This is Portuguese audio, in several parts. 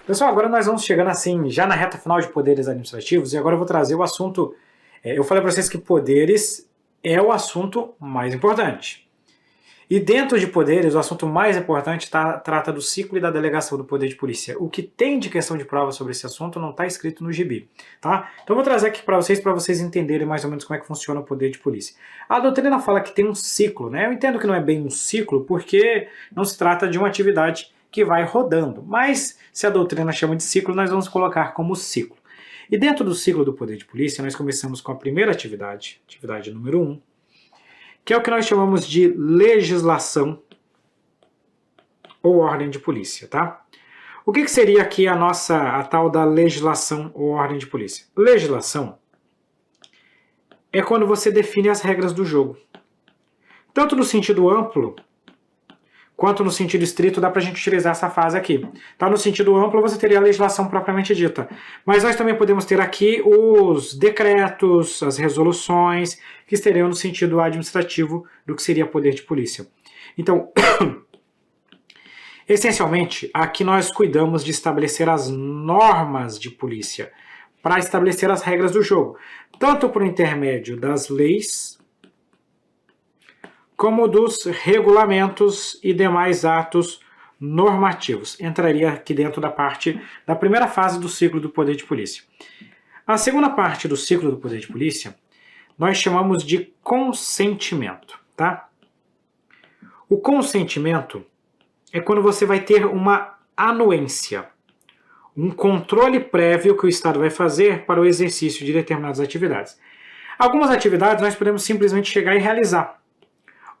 Pessoal, agora nós vamos chegando assim, já na reta final de poderes administrativos, e agora eu vou trazer o assunto. Eu falei para vocês que poderes é o assunto mais importante. E dentro de poderes, o assunto mais importante trata do ciclo e da delegação do poder de polícia. O que tem de questão de prova sobre esse assunto não está escrito no gibi. Tá? Então eu vou trazer aqui para vocês entenderem mais ou menos como é que funciona o poder de polícia. A doutrina fala que tem um ciclo, né? Eu entendo que não é bem um ciclo, porque não se trata de uma atividade que vai rodando. Mas se a doutrina chama de ciclo, nós vamos colocar como ciclo. E dentro do ciclo do poder de polícia, nós começamos com a primeira atividade, atividade número 1, que é o que nós chamamos de legislação ou ordem de polícia, tá? O que seria aqui a tal da legislação ou ordem de polícia? Legislação é quando você define as regras do jogo. Tanto no sentido amplo, quanto no sentido estrito, dá para a gente utilizar essa fase aqui. Tá? No sentido amplo, você teria a legislação propriamente dita. Mas nós também podemos ter aqui os decretos, as resoluções, que estariam no sentido administrativo do que seria poder de polícia. Então, essencialmente, aqui nós cuidamos de estabelecer as normas de polícia, para estabelecer as regras do jogo, tanto por intermédio das leis, como dos regulamentos e demais atos normativos. Entraria aqui dentro da primeira fase do ciclo do poder de polícia. A segunda parte do ciclo do poder de polícia, nós chamamos de consentimento, tá? O consentimento é quando você vai ter uma anuência, um controle prévio que o Estado vai fazer para o exercício de determinadas atividades. Algumas atividades nós podemos simplesmente chegar e realizar.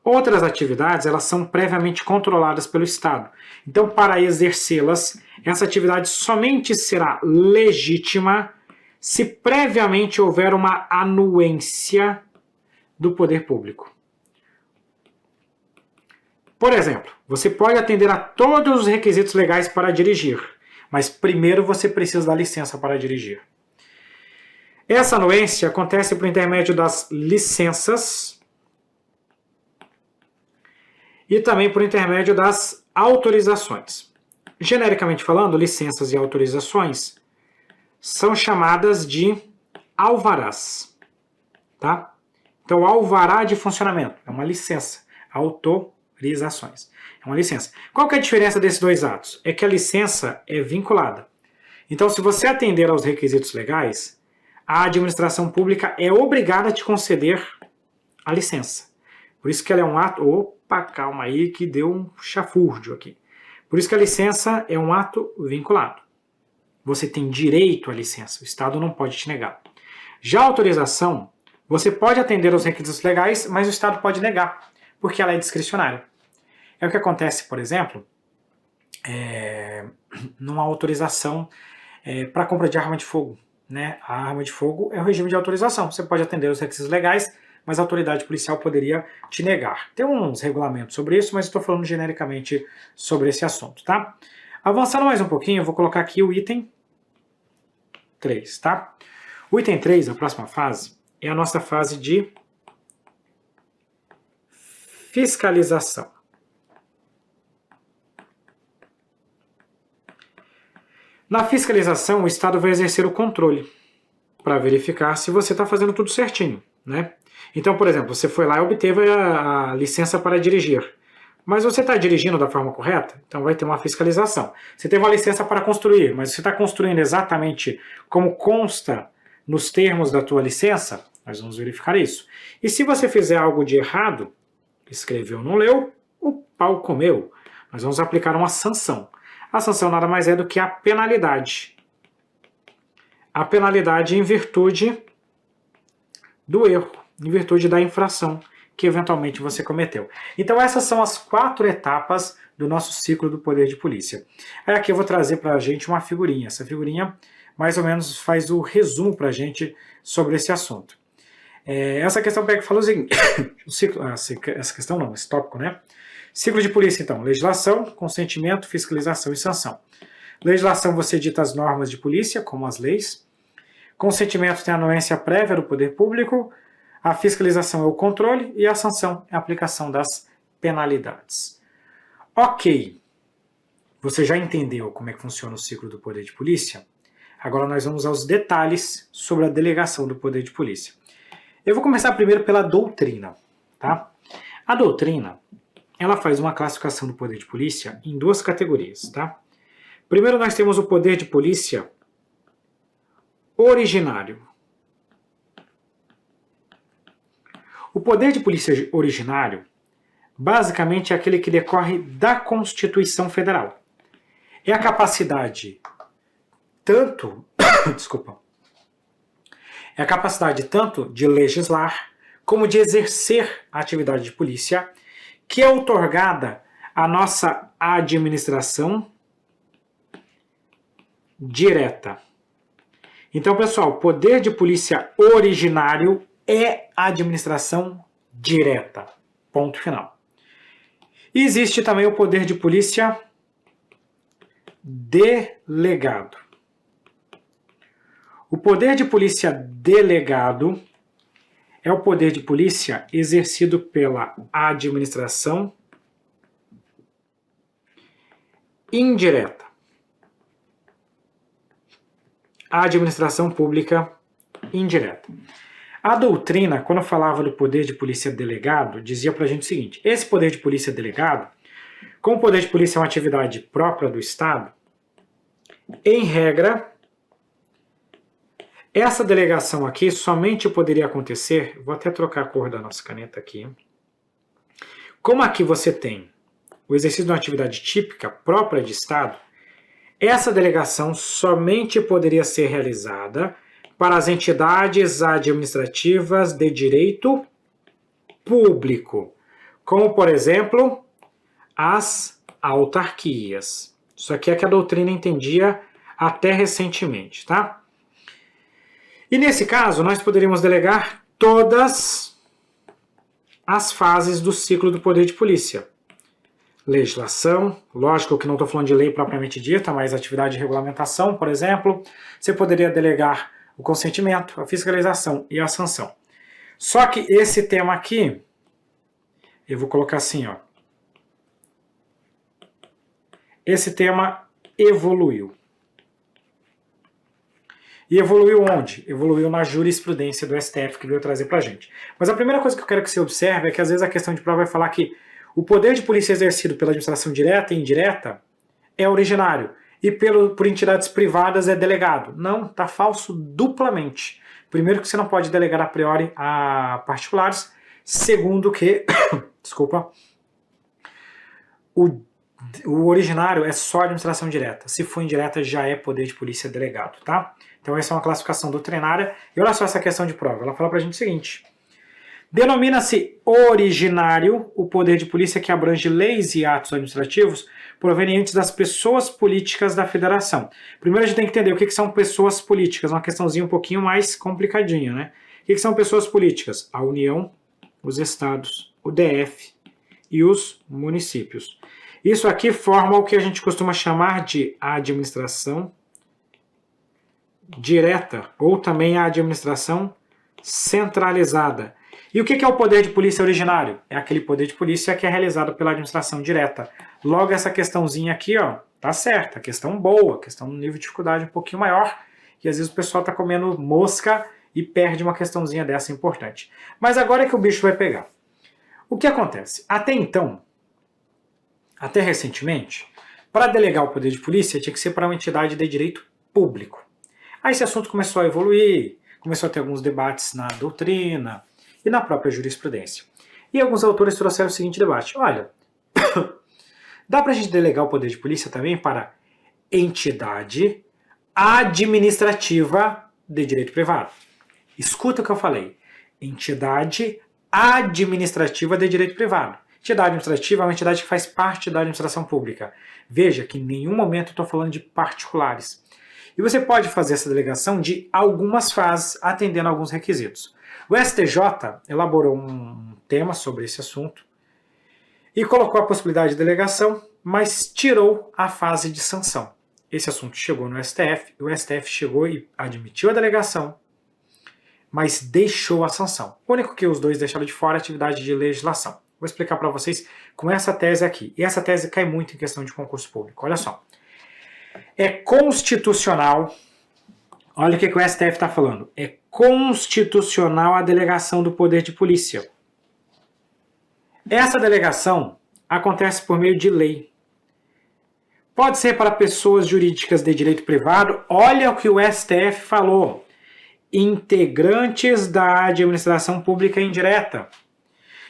Outras atividades, elas são previamente controladas pelo Estado. Então, para exercê-las, essa atividade somente será legítima se previamente houver uma anuência do poder público. Por exemplo, você pode atender a todos os requisitos legais para dirigir, mas primeiro você precisa da licença para dirigir. Essa anuência acontece por intermédio das licenças e também por intermédio das autorizações. Genericamente falando, licenças e autorizações são chamadas de alvarás. Tá? Então, alvará de funcionamento é uma licença. Autorizações é uma licença. Qual que é a diferença desses dois atos? É que a licença é vinculada. Então, se você atender aos requisitos legais, a administração pública é obrigada a te conceder a licença. Por isso que ela é um ato... Opa, calma aí que deu um chafúrdio aqui. Por isso que a licença é um ato vinculado. Você tem direito à licença, o Estado não pode te negar. Já a autorização, você pode atender aos requisitos legais, mas o Estado pode negar, porque ela é discricionária. É o que acontece, por exemplo, numa autorização para compra de arma de fogo. Né? A arma de fogo é o regime de autorização. Você pode atender aos requisitos legais, mas a autoridade policial poderia te negar. Tem uns regulamentos sobre isso, mas estou falando genericamente sobre esse assunto. Tá? Avançando mais um pouquinho, eu vou colocar aqui o item 3. Tá? O item 3, a próxima fase, é a nossa fase de fiscalização. Na fiscalização, o Estado vai exercer o controle para verificar se você está fazendo tudo certinho. Né? Então, por exemplo, você foi lá e obteve a licença para dirigir. Mas você está dirigindo da forma correta? Então vai ter uma fiscalização. Você teve uma licença para construir, mas você está construindo exatamente como consta nos termos da tua licença? Nós vamos verificar isso. E se você fizer algo de errado, escreveu, não leu, o pau comeu. Nós vamos aplicar uma sanção. A sanção nada mais é do que a penalidade. A penalidade em virtude do erro, em virtude da infração que eventualmente você cometeu. Então essas são as 4 etapas do nosso ciclo do poder de polícia. Aí aqui eu vou trazer para a gente uma figurinha. Essa figurinha mais ou menos faz o resumo para a gente sobre esse assunto. Essa questão pega e fala o seguinte, essa questão não, esse tópico, né? Ciclo de polícia, então, legislação, consentimento, fiscalização e sanção. Legislação, você dita as normas de polícia, como as leis. Consentimento tem a anuência prévia do poder público. A fiscalização é o controle e a sanção é a aplicação das penalidades. Ok. Você já entendeu como é que funciona o ciclo do poder de polícia? Agora nós vamos aos detalhes sobre a delegação do poder de polícia. Eu vou começar primeiro pela doutrina, tá? A doutrina, ela faz uma classificação do poder de polícia em duas categorias, tá? Primeiro nós temos o poder de polícia originário. O poder de polícia originário, basicamente, é aquele que decorre da Constituição Federal. É a capacidade tanto, é a capacidade tanto de legislar como de exercer a atividade de polícia, que é outorgada à nossa administração direta. Então, pessoal, poder de polícia originário é a administração direta. Ponto final. E existe também o poder de polícia delegado. O poder de polícia delegado é o poder de polícia exercido pela administração indireta. A administração pública indireta. A doutrina, quando falava do poder de polícia delegado, dizia pra gente o seguinte: esse poder de polícia delegado, como o poder de polícia é uma atividade própria do Estado, em regra, essa delegação aqui somente poderia acontecer, vou até trocar a cor da nossa caneta aqui, como aqui você tem o exercício de uma atividade típica própria de Estado, essa delegação somente poderia ser realizada para as entidades administrativas de direito público, como, por exemplo, as autarquias. Isso aqui é que a doutrina entendia até recentemente, tá? E nesse caso, nós poderíamos delegar todas as fases do ciclo do poder de polícia. Legislação, lógico que não estou falando de lei propriamente dita, mas atividade de regulamentação, por exemplo. Você poderia delegar o consentimento, a fiscalização e a sanção. Só que esse tema aqui, eu vou colocar assim, ó. Esse tema evoluiu. E evoluiu onde? Evoluiu na jurisprudência do STF que veio trazer pra gente. Mas a primeira coisa que eu quero que você observe é que às vezes a questão de prova vai falar que o poder de polícia exercido pela administração direta e indireta é originário e por entidades privadas é delegado. Não, tá falso duplamente. Primeiro que você não pode delegar a priori a particulares. Segundo que, desculpa, o originário é só administração direta. Se for indireta, já é poder de polícia delegado, tá? Então essa é uma classificação doutrinária. E olha só essa questão de prova. Ela fala pra gente o seguinte: denomina-se originário o poder de polícia que abrange leis e atos administrativos provenientes das pessoas políticas da federação. Primeiro a gente tem que entender o que são pessoas políticas, uma questãozinha um pouquinho mais complicadinha, né? O que são pessoas políticas? A União, os estados, o DF e os municípios. Isso aqui forma o que a gente costuma chamar de administração direta, ou também a administração centralizada. E o que é o poder de polícia originário? É aquele poder de polícia que é realizado pela administração direta. Logo, essa questãozinha aqui, ó, tá certa, questão boa, questão no nível de dificuldade um pouquinho maior, e às vezes o pessoal tá comendo mosca e perde uma questãozinha dessa importante. Mas agora é que o bicho vai pegar. O que acontece? Até então, até recentemente, para delegar o poder de polícia tinha que ser para uma entidade de direito público. Aí esse assunto começou a evoluir, começou a ter alguns debates na doutrina e na própria jurisprudência. E alguns autores trouxeram o seguinte debate: olha, dá para a gente delegar o poder de polícia também para entidade administrativa de direito privado. Escuta o que eu falei. Entidade administrativa de direito privado. Entidade administrativa é uma entidade que faz parte da administração pública. Veja que em nenhum momento eu estou falando de particulares. E você pode fazer essa delegação de algumas fases, atendendo a alguns requisitos. O STJ elaborou um tema sobre esse assunto e colocou a possibilidade de delegação, mas tirou a fase de sanção. Esse assunto chegou no STF, o STF chegou e admitiu a delegação, mas deixou a sanção. O único que os dois deixaram de fora é a atividade de legislação. Vou explicar para vocês com essa tese aqui. E essa tese cai muito em questão de concurso público. Olha só. É constitucional, olha o que o STF está falando, é constitucional a delegação do poder de polícia. Essa delegação acontece por meio de lei. Pode ser para pessoas jurídicas de direito privado, olha o que o STF falou, integrantes da administração pública indireta,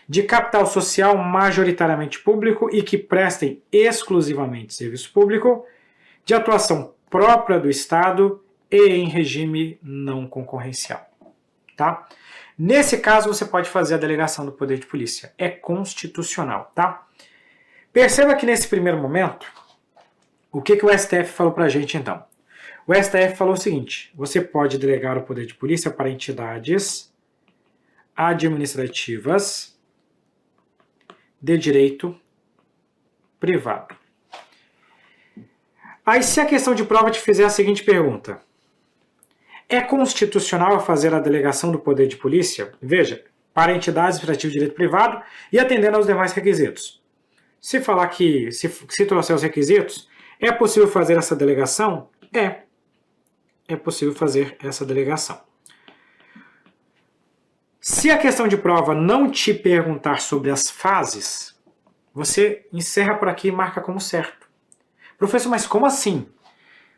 de capital social majoritariamente público e que prestem exclusivamente serviço público, de atuação própria do Estado e em regime não concorrencial. Tá? Nesse caso, você pode fazer a delegação do poder de polícia. É constitucional. Tá? Perceba que nesse primeiro momento, o que o STF falou para a gente então? O STF falou o seguinte, você pode delegar o poder de polícia para entidades administrativas de direito privado. Aí, se a questão de prova te fizer a seguinte pergunta, é constitucional fazer a delegação do poder de polícia? Veja, para entidades administrativas de direito privado e atendendo aos demais requisitos. Se falar que, se trouxer os requisitos, é possível fazer essa delegação? É possível fazer essa delegação. Se a questão de prova não te perguntar sobre as fases, você encerra por aqui e marca como certo. Professor, mas como assim?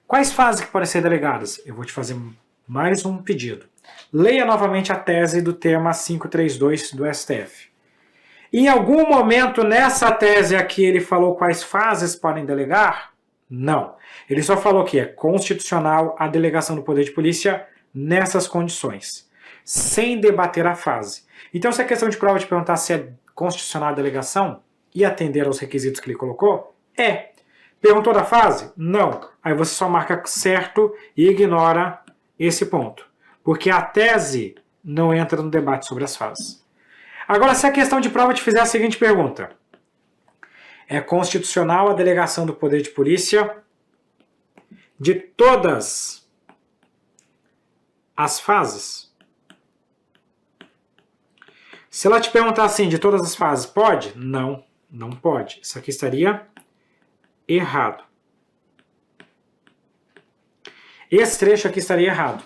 Quais fases que podem ser delegadas? Eu vou te fazer mais um pedido. Leia novamente a tese do tema 532 do STF. Em algum momento nessa tese aqui ele falou quais fases podem delegar? Não. Ele só falou que é constitucional a delegação do poder de polícia nessas condições, sem debater a fase. Então, se a questão de prova te perguntar se é constitucional a delegação e atender aos requisitos que ele colocou, é. Perguntou da fase? Não. Aí você só marca certo e ignora esse ponto. Porque a tese não entra no debate sobre as fases. Agora, se a questão de prova te fizer a seguinte pergunta. É constitucional a delegação do poder de polícia de todas as fases? Se ela te perguntar assim, de todas as fases, pode? Não, não pode. Isso aqui estaria errado. Esse trecho aqui estaria errado.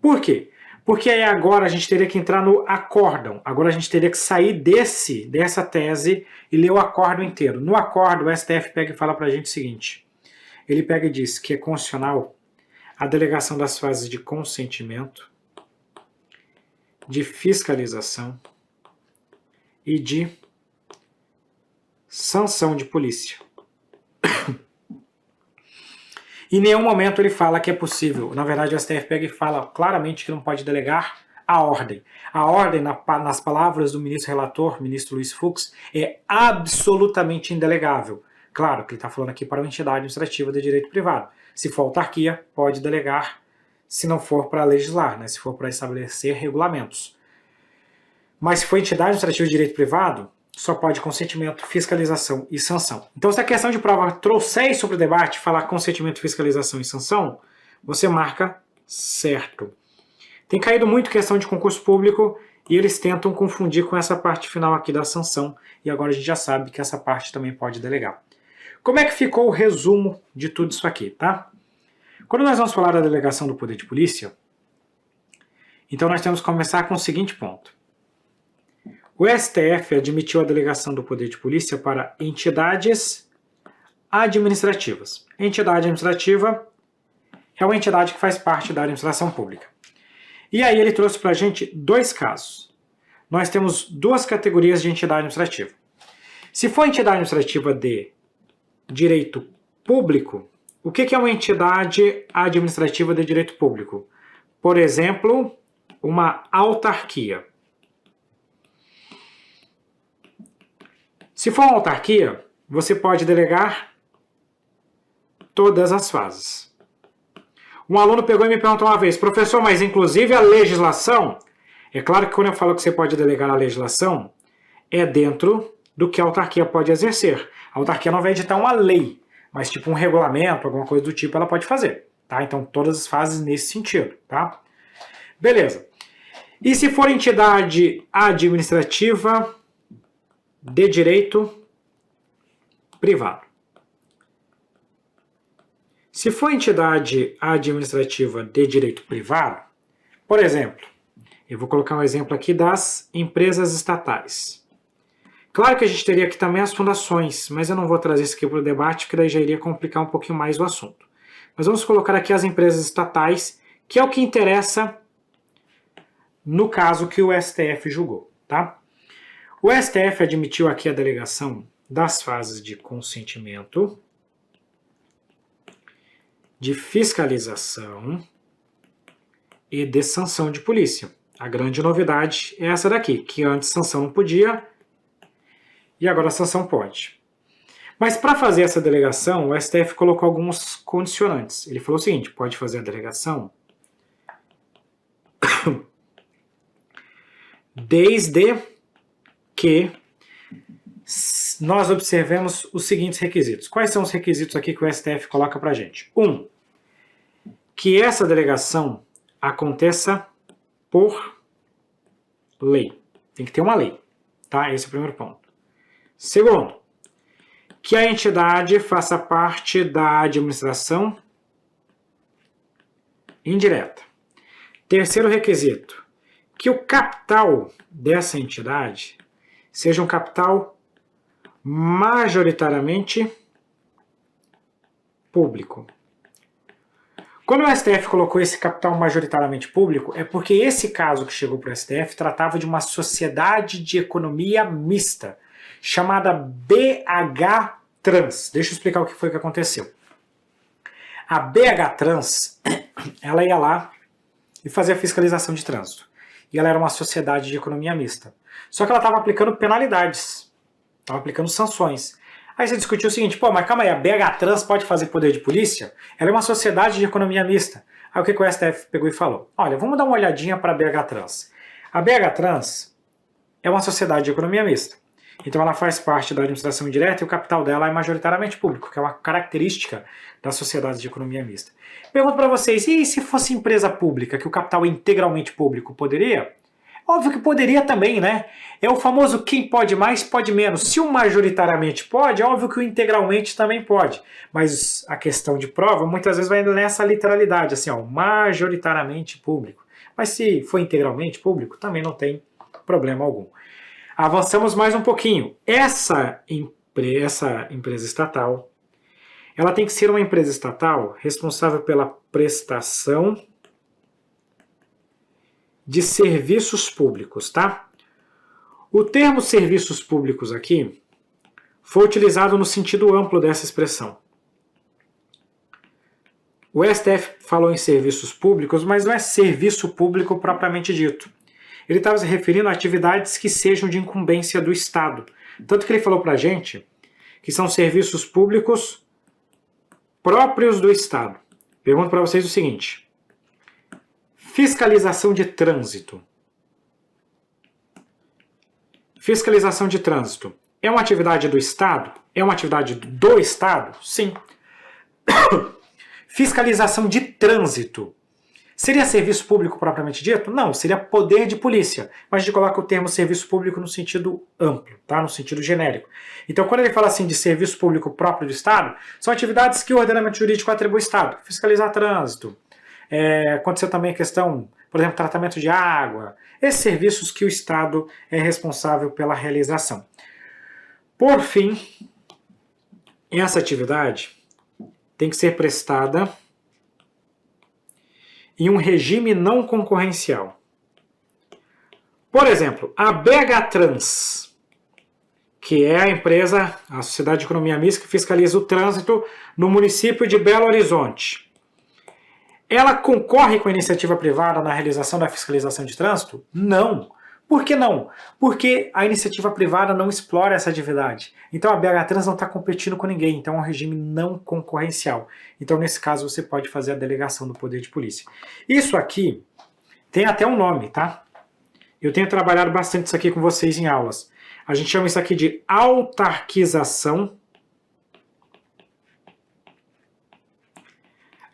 Por quê? Porque aí agora a gente teria que entrar no acórdão. Agora a gente teria que sair dessa tese e ler o acórdão inteiro. No acórdão, o STF pega e fala pra gente o seguinte. Ele pega e diz que é constitucional a delegação das fases de consentimento, de fiscalização e de sanção de polícia. Em nenhum momento ele fala que é possível. Na verdade, o STF pega e fala claramente que não pode delegar a ordem. A ordem, nas palavras do ministro relator, ministro Luiz Fux, é absolutamente indelegável. Claro que ele está falando aqui para uma entidade administrativa de direito privado. Se for autarquia, pode delegar, se não for para legislar, né? Se for para estabelecer regulamentos. Mas se for entidade administrativa de direito privado, só pode consentimento, fiscalização e sanção. Então, se a questão de prova trouxer sobre o debate, falar consentimento, fiscalização e sanção, você marca certo. Tem caído muito questão de concurso público e eles tentam confundir com essa parte final aqui da sanção. E agora a gente já sabe que essa parte também pode delegar. Como é que ficou o resumo de tudo isso aqui, tá? Quando nós vamos falar da delegação do poder de polícia, então nós temos que começar com o seguinte ponto. O STF admitiu a delegação do poder de polícia para entidades administrativas. Entidade administrativa é uma entidade que faz parte da administração pública. E aí ele trouxe para a gente dois casos. Nós temos duas categorias de entidade administrativa. Se for entidade administrativa de direito público, o que é uma entidade administrativa de direito público? Por exemplo, uma autarquia. Se for uma autarquia, você pode delegar todas as fases. Um aluno pegou e me perguntou uma vez, professor, mas inclusive a legislação? É claro que quando eu falo que você pode delegar a legislação, é dentro do que a autarquia pode exercer. A autarquia não vai editar uma lei, mas tipo um regulamento, alguma coisa do tipo, ela pode fazer. Tá? Então todas as fases nesse sentido. Tá? Beleza. E se for entidade administrativa de direito privado. Se for entidade administrativa de direito privado, por exemplo, eu vou colocar um exemplo aqui das empresas estatais. Claro que a gente teria aqui também as fundações, mas eu não vou trazer isso aqui para o debate, porque daí já iria complicar um pouquinho mais o assunto. Mas vamos colocar aqui as empresas estatais, que é o que interessa no caso que o STF julgou, tá? O STF admitiu aqui a delegação das fases de consentimento, de fiscalização e de sanção de polícia. A grande novidade é essa daqui, que antes sanção não podia e agora a sanção pode. Mas para fazer essa delegação, o STF colocou alguns condicionantes. Ele falou o seguinte, pode fazer a delegação desde que nós observemos os seguintes requisitos. Quais são os requisitos aqui que o STF coloca para a gente? 1. Que essa delegação aconteça por lei. Tem que ter uma lei, tá? Esse é o primeiro ponto. Segundo, que a entidade faça parte da administração indireta. Terceiro requisito, que o capital dessa entidade seja um capital majoritariamente público. Quando o STF colocou esse capital majoritariamente público, é porque esse caso que chegou para o STF tratava de uma sociedade de economia mista, chamada BH Trans. Deixa eu explicar o que foi que aconteceu. A BH Trans, ela ia lá e fazia fiscalização de trânsito. E ela era uma sociedade de economia mista. Só que ela estava aplicando penalidades, estava aplicando sanções. Aí você discutiu o seguinte, pô, mas calma aí, a BH Trans pode fazer poder de polícia? Ela é uma sociedade de economia mista. Aí o que o STF pegou e falou? Olha, vamos dar uma olhadinha para a BH Trans. A BH Trans é uma sociedade de economia mista. Então ela faz parte da administração indireta e o capital dela é majoritariamente público, que é uma característica da sociedade de economia mista. Pergunto para vocês, e se fosse empresa pública, que o capital é integralmente público, poderia? Óbvio que poderia também, né? É o famoso quem pode mais, pode menos. Se o majoritariamente pode, é óbvio que o integralmente também pode. Mas a questão de prova muitas vezes vai nessa literalidade, assim, ó, majoritariamente público. Mas se for integralmente público, também não tem problema algum. Avançamos mais um pouquinho. Essa empresa estatal, ela tem que ser uma empresa estatal responsável pela prestação de serviços públicos, tá? O termo serviços públicos aqui foi utilizado no sentido amplo dessa expressão. O STF falou em serviços públicos, mas não é serviço público propriamente dito. Ele estava se referindo a atividades que sejam de incumbência do Estado. Tanto que ele falou para a gente que são serviços públicos próprios do Estado. Pergunto para vocês o seguinte. Fiscalização de trânsito. Fiscalização de trânsito é uma atividade do Estado? É uma atividade do Estado? Sim. Fiscalização de trânsito. Seria serviço público propriamente dito? Não, seria poder de polícia. Mas a gente coloca o termo serviço público no sentido amplo, tá? No sentido genérico. Então, quando ele fala assim de serviço público próprio do Estado, são atividades que o ordenamento jurídico atribui ao Estado. Fiscalizar trânsito. Aconteceu também a questão, por exemplo, tratamento de água. Esses serviços que o Estado é responsável pela realização. Por fim, essa atividade tem que ser prestada em um regime não concorrencial. Por exemplo, a BH Trans, que é a empresa, a Sociedade de Economia Mista que fiscaliza o trânsito no município de Belo Horizonte. Ela concorre com a iniciativa privada na realização da fiscalização de trânsito? Não. Por que não? Porque a iniciativa privada não explora essa atividade. Então a BH Trans não está competindo com ninguém, então é um regime não concorrencial. Então nesse caso você pode fazer a delegação do poder de polícia. Isso aqui tem até um nome, tá? Eu tenho trabalhado bastante isso aqui com vocês em aulas. A gente chama isso aqui de autarquização.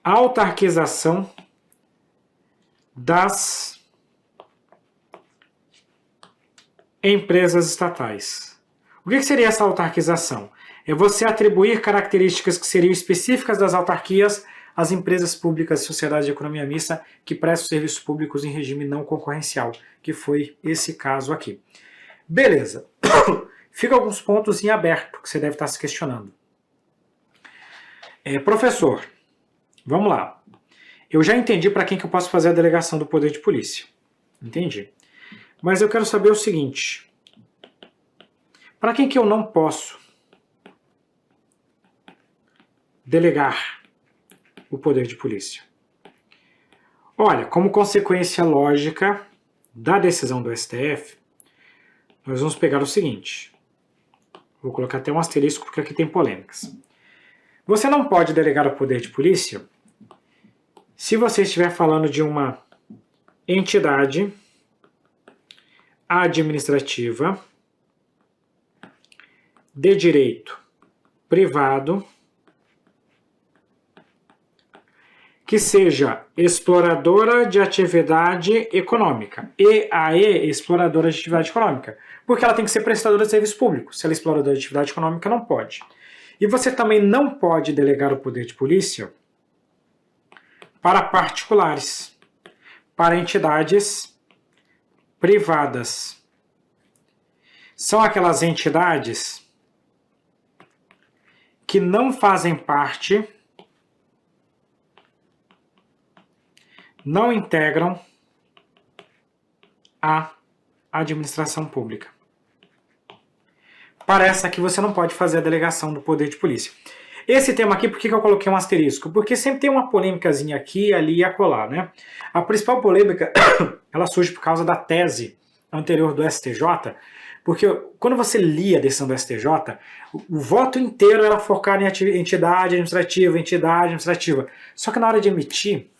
Autarquização das empresas estatais. O que seria essa autarquização? É você atribuir características que seriam específicas das autarquias às empresas públicas e sociedades de economia mista que prestam serviços públicos em regime não concorrencial, que foi esse caso aqui. Beleza. Fica alguns pontos em aberto que você deve estar se questionando. Professor, vamos lá. Eu já entendi para quem que eu posso fazer a delegação do poder de polícia. Entendi. Mas eu quero saber o seguinte. Para quem que eu não posso delegar o poder de polícia? Olha, como consequência lógica da decisão do STF, nós vamos pegar o seguinte. Vou colocar até um asterisco porque aqui tem polêmicas. Você não pode delegar o poder de polícia se você estiver falando de uma entidade administrativa de direito privado que seja exploradora de atividade econômica. EAE, exploradora de atividade econômica. Porque ela tem que ser prestadora de serviço público. Se ela é exploradora de atividade econômica, não pode. E você também não pode delegar o poder de polícia para particulares, para entidades privadas. São aquelas entidades que não fazem parte, não integram a administração pública. Para essa aqui você não pode fazer a delegação do poder de polícia. Esse tema aqui, por que eu coloquei um asterisco? Porque sempre tem uma polêmicazinha aqui, ali e acolá, né? A principal polêmica, ela surge por causa da tese anterior do STJ, porque quando você lia a decisão do STJ, o voto inteiro era focado em entidade administrativa. Só que na hora de emitir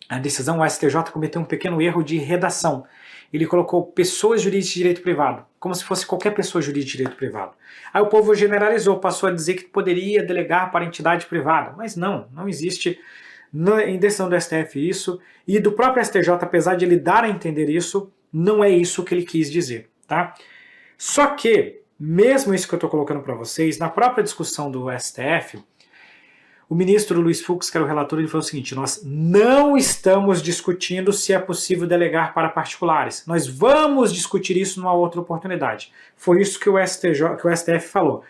a decisão, o STJ cometeu um pequeno erro de redação. Ele colocou pessoas jurídicas de direito privado, como se fosse qualquer pessoa jurídica de direito privado. Aí o povo generalizou, passou a dizer que poderia delegar para entidade privada, mas não existe em decisão do STF isso, e do próprio STJ, apesar de ele dar a entender isso, não é isso que ele quis dizer, tá? Só que, mesmo isso que eu estou colocando para vocês, na própria discussão do STF, o ministro Luiz Fux, que era o relator, ele falou o seguinte: nós não estamos discutindo se é possível delegar para particulares. Nós vamos discutir isso numa outra oportunidade. Foi isso que o STF falou.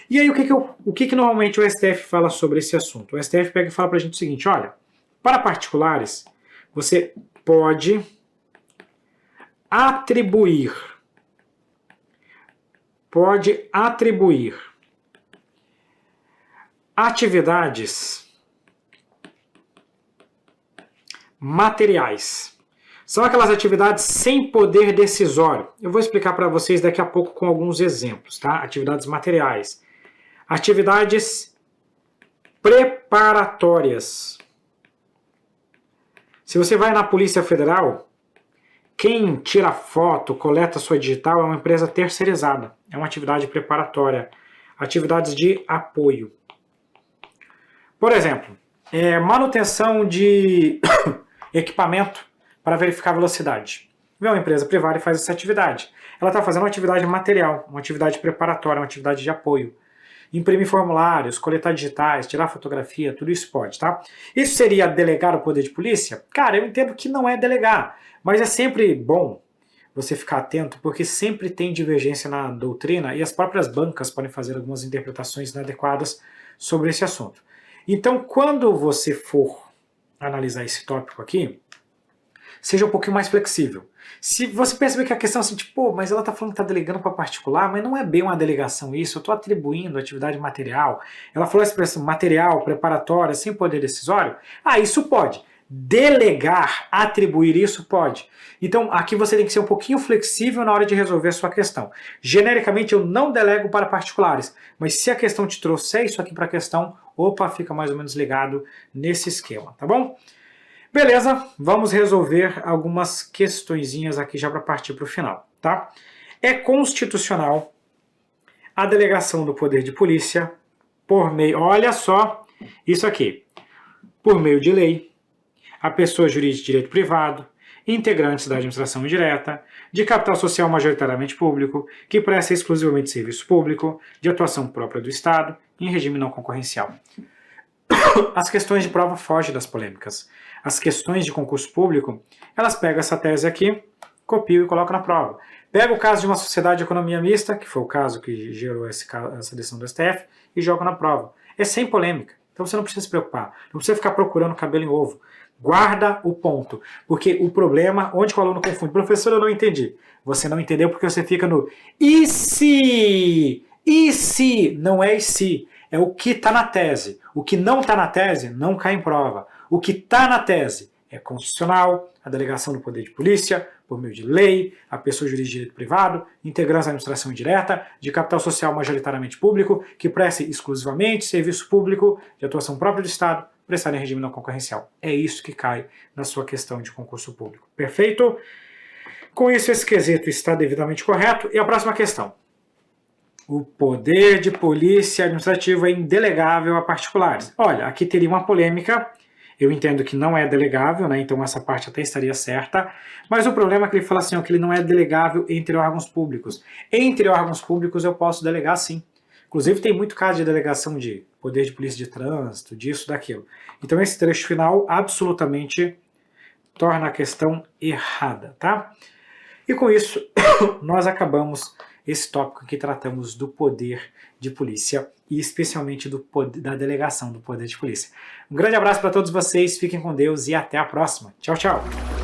E aí o que normalmente o STF fala sobre esse assunto? O STF pega e fala para a gente o seguinte: olha, para particulares, você pode atribuir atividades materiais. São aquelas atividades sem poder decisório. Eu vou explicar para vocês daqui a pouco com alguns exemplos, tá? Atividades materiais. Atividades preparatórias. Se você vai na Polícia Federal, quem tira foto, coleta sua digital é uma empresa terceirizada. É uma atividade preparatória. Atividades de apoio. Por exemplo, manutenção de equipamento para verificar a velocidade. Vem uma empresa privada e faz essa atividade. Ela está fazendo uma atividade material, uma atividade preparatória, uma atividade de apoio. Imprimir formulários, coletar digitais, tirar fotografia, tudo isso pode, tá? Isso seria delegar o poder de polícia? Cara, eu entendo que não é delegar, mas é sempre bom você ficar atento, porque sempre tem divergência na doutrina e as próprias bancas podem fazer algumas interpretações inadequadas sobre esse assunto. Então, quando você for analisar esse tópico aqui, seja um pouquinho mais flexível. Se você perceber que a questão é assim, tipo, mas ela está falando que está delegando para particular, mas não é bem uma delegação isso, eu estou atribuindo atividade material. Ela falou a expressão material, preparatória, sem poder decisório. Isso pode. Delegar, atribuir isso, pode. Então, aqui você tem que ser um pouquinho flexível na hora de resolver a sua questão. Genericamente, eu não delego para particulares, mas se a questão te trouxer isso aqui para a questão, fica mais ou menos ligado nesse esquema, tá bom? Beleza, vamos resolver algumas questõezinhas aqui já para partir para o final, tá? É constitucional a delegação do poder de polícia por meio, olha só, isso aqui, por meio de lei, a pessoa jurídica de direito privado, integrantes da administração indireta, de capital social majoritariamente público, que presta exclusivamente serviço público, de atuação própria do Estado, em regime não concorrencial. As questões de prova fogem das polêmicas. As questões de concurso público, elas pegam essa tese aqui, copiam e colocam na prova. Pega o caso de uma sociedade de economia mista, que foi o caso que gerou essa decisão do STF, e joga na prova. É sem polêmica. Então você não precisa se preocupar. Não precisa ficar procurando cabelo em ovo. Guarda o ponto. Porque o problema, onde o aluno confunde, professor, eu não entendi. Você não entendeu porque você fica no e se? E se? Não é e se. É o que está na tese. O que não está na tese não cai em prova. O que está na tese é constitucional, a delegação do poder de polícia, por meio de lei, a pessoa jurídica de direito privado, integrantes da administração indireta, de capital social majoritariamente público, que preste exclusivamente serviço público de atuação própria do Estado, prestado em regime não concorrencial. É isso que cai na sua questão de concurso público. Perfeito? Com isso, esse quesito está devidamente correto. E a próxima questão. O poder de polícia administrativo é indelegável a particulares. Olha, aqui teria uma polêmica. Eu entendo que não é delegável, né? Então essa parte até estaria certa, mas o problema é que ele fala assim, ó, que ele não é delegável entre órgãos públicos. Entre órgãos públicos eu posso delegar sim. Inclusive tem muito caso de delegação de poder de polícia de trânsito, disso, daquilo. Então esse trecho final absolutamente torna a questão errada, tá? E com isso nós acabamos esse tópico que tratamos do poder de polícia e especialmente da delegação do poder de polícia. Um grande abraço para todos vocês, fiquem com Deus e até a próxima. Tchau, tchau!